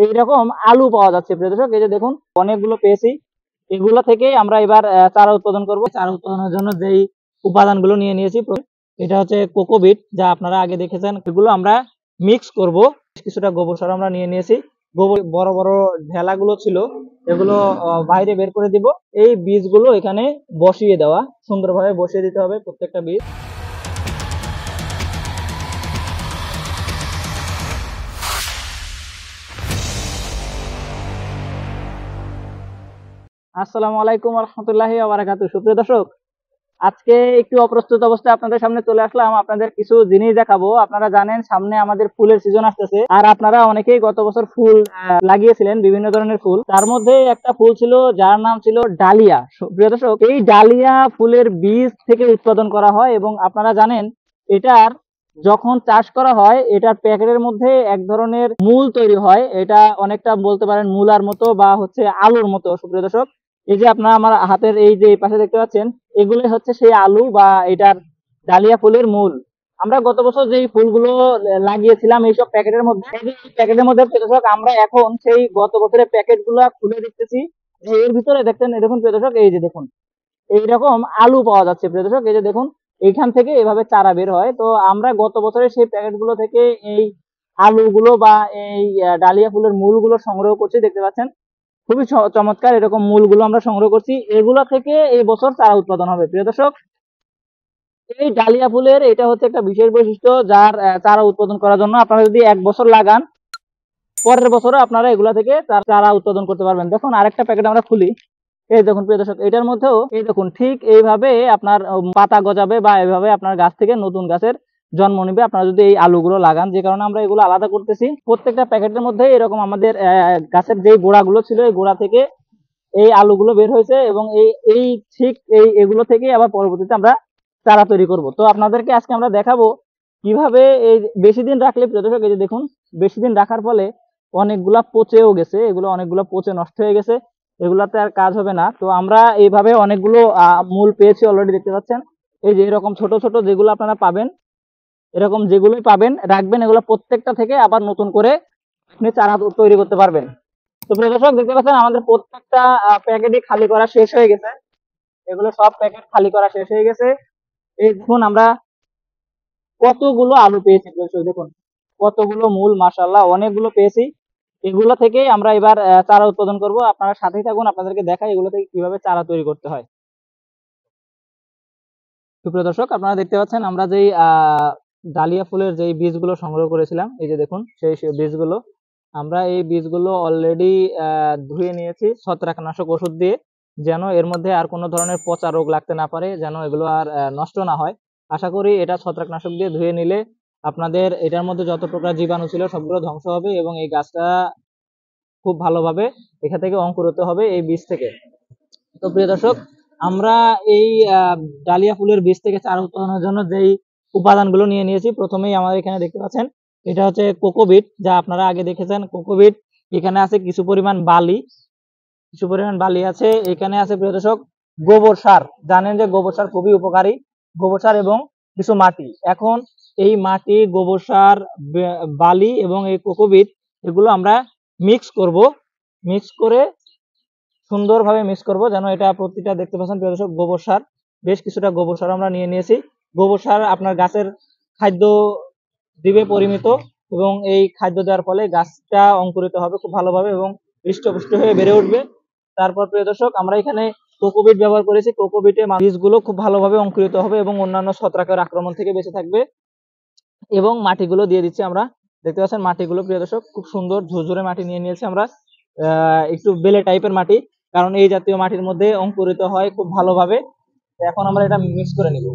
এইরকম আলু পাওয়া যাচ্ছে প্রিয় দর্শক। এই যে দেখুন অনেকগুলো পেয়েছি, এগুলো থেকেই আমরা এবার চারা উৎপাদন করব। চারা উৎপাদনের জন্য যেই উপাদানগুলো নিয়ে নিয়েছি, এটা হচ্ছে কোকোবিট, যা আপনারা আগে দেখেছেন। এগুলো আমরা মিক্স করব। কিছুটা গোবর সার আমরা নিয়ে নিয়েছি। গোবর বড় বড় ঢেলাগুলো ছিল, এগুলো বাইরে বের করে দিব। এই বীজগুলো এখানে বসিয়ে দেওয়া, সুন্দরভাবে বসিয়ে দিতে হবে প্রত্যেকটা বীজ। আসসালামু আলাইকুম ওয়া রাহমাতুল্লাহি ওয়া বারাকাতুহু। সুপ্রিয় দর্শক, আজকে একটু অপ্রস্তুত অবস্থায় আপনাদের সামনে চলে আসলাম। আপনাদের কিছু জিনিস দেখাবো। আপনারা জানেন সামনে আমাদের ফুলের সিজন আসতেছে, আর আপনারা অনেকেই গত বছর ফুল লাগিয়েছিলেন, বিভিন্ন ধরনের ফুল। তার মধ্যে একটা ফুল ছিল যার নাম ছিল ডালিয়া। প্রিয় দর্শক, এই ডালিয়া ফুলের বীজ থেকে উৎপাদন করা হয় এবং আপনারা জানেন এটার যখন চাষ করা হয় এটার প্যাকেটের মধ্যে এক ধরনের মূল তৈরি হয়। এটা অনেকটা বলতে পারেন মূলার মতো বা হচ্ছে আলুর মতো। সুপ্রিয় দর্শক, এই যে আপনারা আমার হাতের এই যে পাশে দেখতে পাচ্ছেন, এগুলো হচ্ছে সেই আলু বা এটার ডালিয়া ফুলের মূল। আমরা গত বছর যে ফুলগুলো লাগিয়েছিলাম এইসব প্যাকেটের মধ্যে দর্শক, আমরা এখন সেই গত বছরের প্যাকেট গুলো খুলে দেখতেছি যে এর ভিতরে দেখছেন, দেখুন প্রিয় দর্শক, এই যে দেখুন এইরকম আলু পাওয়া যাচ্ছে প্রিয় দর্শক। এই যে দেখুন এইখান থেকে এভাবে চারা বের হয়। তো আমরা গত বছরের সেই প্যাকেট গুলো থেকে এই আলুগুলো বা এই ডালিয়া ফুলের মূলগুলো সংগ্রহ করছি, দেখতে পাচ্ছেন খুবই চমৎকার। এরকম মূলগুলো আমরা সংগ্রহ করছি, এগুলো থেকে এই বছর চারা উৎপাদন হবে প্রিয় দর্শক। এই ডালিয়া ফুলের এটা হচ্ছে একটা বিশেষ বৈশিষ্ট্য, যার চারা উৎপাদন করার জন্য আপনারা যদি 1 বছর লাগান, পরের বছরও আপনারা এগুলা থেকে চারা উৎপাদন করতে পারবেন। দেখুন আরেকটা প্যাকেট আমরা খুলি। এই দেখুন প্রিয় দর্শক, এটার মধ্যেও এই দেখুন ঠিক এইভাবে আপনার পাতা গজাবে বা এইভাবে আপনার গাছ থেকে নতুন গাছের জন্ম নিবে, আপনারা যদি এই আলুগুলো লাগান। যে কারণে আমরা এগুলো আলাদা করতেছি। প্রত্যেকটা প্যাকেটের মধ্যে এরকম আমাদের গাছের যে গোড়াগুলো ছিল, এই গোড়া থেকে এই আলুগুলো বের হয়েছে এবং এই এই ঠিক এগুলো থেকে আবার পরবর্তীতে আমরা চারা তৈরি করব। তো আপনাদেরকে আজকে আমরা দেখাবো কিভাবে এই বেশি দিন রাখলে প্রিয় দর্শক, এই যে দেখুন বেশি দিন রাখার ফলে অনেকগুলা পচেও গেছে, এগুলো অনেকগুলো পচে নষ্ট হয়ে গেছে, এগুলাতে আর কাজ হবে না। তো আমরা এইভাবে অনেকগুলো মূল পেয়েছি অলরেডি, দেখতে পাচ্ছেন। এই যে এরকম ছোট ছোট যেগুলো আপনারা পাবেন, এরকম যেগুলোই পাবেন রাখবেন, এগুলো প্রত্যেকটা থেকে আবার নতুন করে আপনি চারা তৈরি করতে পারবেন। তো প্রিয় দর্শক, দেখতে পাচ্ছেন আমাদের প্রত্যেকটা প্যাকেটই খালি করা শেষ হয়ে গেছে। এগুলো সব প্যাকেট খালি করা শেষ হয়ে গেছে। এই দেখুন আমরা কতগুলো আলু পেয়েছি প্রিয় দর্শক, দেখুন কতগুলো মূল, মাশাআল্লাহ অনেকগুলো পেয়েছি। এগুলো থেকে আমরা এবার চারা উৎপাদন করব। আপনারা সাথেই থাকুন, আপনাদেরকে দেখাই এগুলো থেকে কিভাবে চারা তৈরি করতে হয়। সুপ্রিয় দর্শক, আপনারা দেখতে পাচ্ছেন আমরা যেই ডালিয়া ফুলের যেই বীজগুলো সংগ্রহ করেছিলাম, এই যে দেখুন সেই বীজগুলো। আমরা এই বীজগুলো অলরেডি ধুয়ে নিয়েছি ছত্রাকনাশক ওষুধ দিয়ে, যেন এর মধ্যে আর কোনো ধরনের পচা রোগ লাগতে না পারে, যেন এগুলো আর নষ্ট না হয়। আশা করি এটা ছত্রাকনাশক দিয়ে ধুয়ে নিলে আপনাদের এটার মধ্যে যত প্রকার জীবাণু ছিল সবগুলো ধ্বংস হবে এবং এই গাছটা খুব ভালোভাবে এখান থেকে অঙ্কুরিত হবে এই বীজ থেকে। তো প্রিয় দর্শক, আমরা এই ডালিয়া ফুলের বীজ থেকে চারা উৎপাদনের জন্য যেই উপাদানগুলো নিয়ে নিয়েছি, প্রথমেই আমাদের এখানে দেখতে পাচ্ছেন এটা হচ্ছে কোকোবিট, যা আপনারা আগে দেখেছেন। কোকোবিট, এখানে আছে কিছু পরিমাণ বালি আছে। এখানে আছে প্রিয় দর্শক গোবর সার। জানেন যে গোবর সার খুবই উপকারী। গোবর সার এবং কিছু মাটি। এখন এই মাটি, গোবর সার, বালি এবং এই কোকোবিট, এগুলো আমরা মিক্স করব। সুন্দরভাবে মিক্স করব যেন এটা প্রতিটা, দেখতে পাচ্ছেন প্রিয় দর্শক, গোবর সার, বেশ কিছুটা গোবর সার আমরা নিয়ে নিয়েছি। গোবর সার আপনার গাছের খাদ্য দিবে পরিমিত, এবং এই খাদ্য দেওয়ার ফলে গাছটা অঙ্কুরিত হবে খুব ভালোভাবে এবং হৃষ্টপুষ্ট হয়ে বেড়ে উঠবে। তারপর প্রিয় দর্শক, আমরা এখানে কোকোবিট ব্যবহার করেছি। কোকোবিটে বীজগুলো খুব ভালোভাবে অঙ্কুরিত হবে এবং অন্যান্য ছত্রাকের আক্রমণ থেকে বেঁচে থাকবে। এবং মাটিগুলো দিয়ে দিচ্ছি আমরা, দেখতে পাচ্ছেন মাটিগুলো প্রিয় দর্শক খুব সুন্দর ঝুরঝুরে মাটি নিয়ে নিয়েছি আমরা, একটু বেলে টাইপের মাটি, কারণ এই জাতীয় মাটির মধ্যে অঙ্কুরিত হয় খুব ভালোভাবে। এখন আমরা এটা মিক্স করে নিব।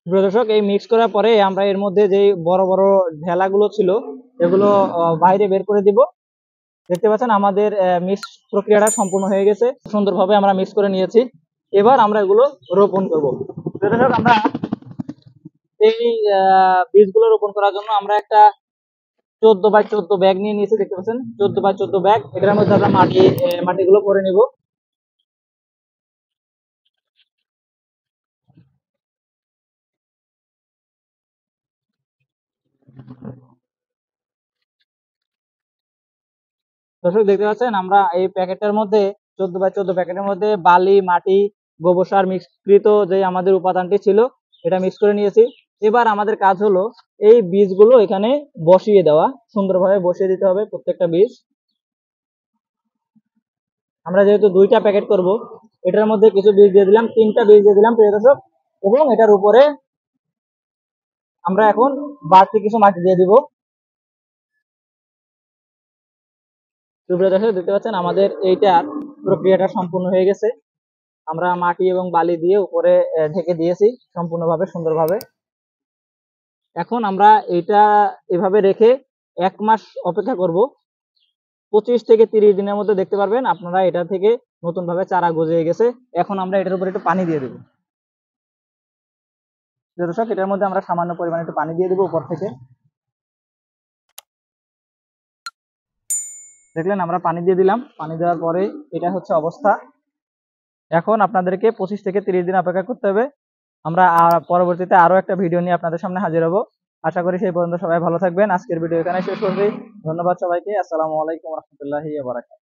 প্রিয় দর্শক, এই মিক্স করার পরে আমরা এর মধ্যে যে বড় বড় ঢেলাগুলো ছিল এগুলো বাইরে বের করে দিব। দেখতে পাচ্ছেন আমাদের মিক্স প্রক্রিয়াটা সম্পূর্ণ হয়ে গেছে, সুন্দরভাবে আমরা মিক্স করে নিয়েছি। এবার আমরা এগুলো রোপণ করব। প্রিয় দর্শক, আমরা এই বীজগুলো রোপণ করার জন্য আমরা একটা 14x14 ব্যাগ নিয়ে নিয়েছি, দেখতে পাচ্ছেন 14x14 ব্যাগ। এটার মধ্যে আমরা মাটিগুলো ভরে নিব। দর্শক দেখতে পাচ্ছেন আমরা এই প্যাকেটের মধ্যে 14x14 প্যাকেটের মধ্যে বালি, মাটি, গোবর সার মিশ্রিত যে আমাদের উপাদানটি ছিল এটা মিক্স করে নিয়েছি। এবার আমাদের কাজ হলো এই বীজগুলো এখানে বসিয়ে দেওয়া, সুন্দরভাবে বসিয়ে দিতে হবে প্রত্যেকটা বীজ। আমরা যেহেতু 2টা প্যাকেট করব, এটার মধ্যে কিছু বীজ দিয়ে দিলাম, 3টা বীজ দিয়ে দিলাম প্রিয় দর্শক। এবং এটার উপরে আমরা এখন বাড়তি কিছু মাটি দিয়ে দিব। প্রিয় দর্শক দেখতে পাচ্ছেন আমাদের এইটার প্রক্রিয়াটা সম্পূর্ণ হয়ে গেছে। আমরা মাটি এবং বালি দিয়ে উপরে ঢেকে দিয়েছি সম্পূর্ণভাবে সুন্দরভাবে। এখন আমরা এটা এভাবে রেখে 1 মাস অপেক্ষা করব। 25 থেকে 30 দিনের মধ্যে দেখতে পারবেন আপনারা এটা থেকে নতুন ভাবে চারা গজিয়ে গেছে। এখন আমরা এটার উপরে একটু পানি দিয়ে দেব। দর্শক এটার মধ্যে আমরা সামান্য পরিমাণে একটু পানি দিয়ে দেব উপর থেকে। দেখলেন আমরা পানি দিয়ে দিলাম, পানি দেওয়ার পরে এটা হচ্ছে অবস্থা। এখন আপনাদেরকে 25 থেকে 30 দিন অপেক্ষা করতে হবে। আমরা পরবর্তীতে আরো একটা ভিডিও নিয়ে আপনাদের সামনে হাজির হব। আশা করি সেই পর্যন্ত সবাই ভালো থাকবেন। আজকের ভিডিও এখানে শেষ করছি। ধন্যবাদ সবাইকে। আসসালামু আলাইকুম ওয়া রাহমাতুল্লাহি ওয়া বারাকাতুহু।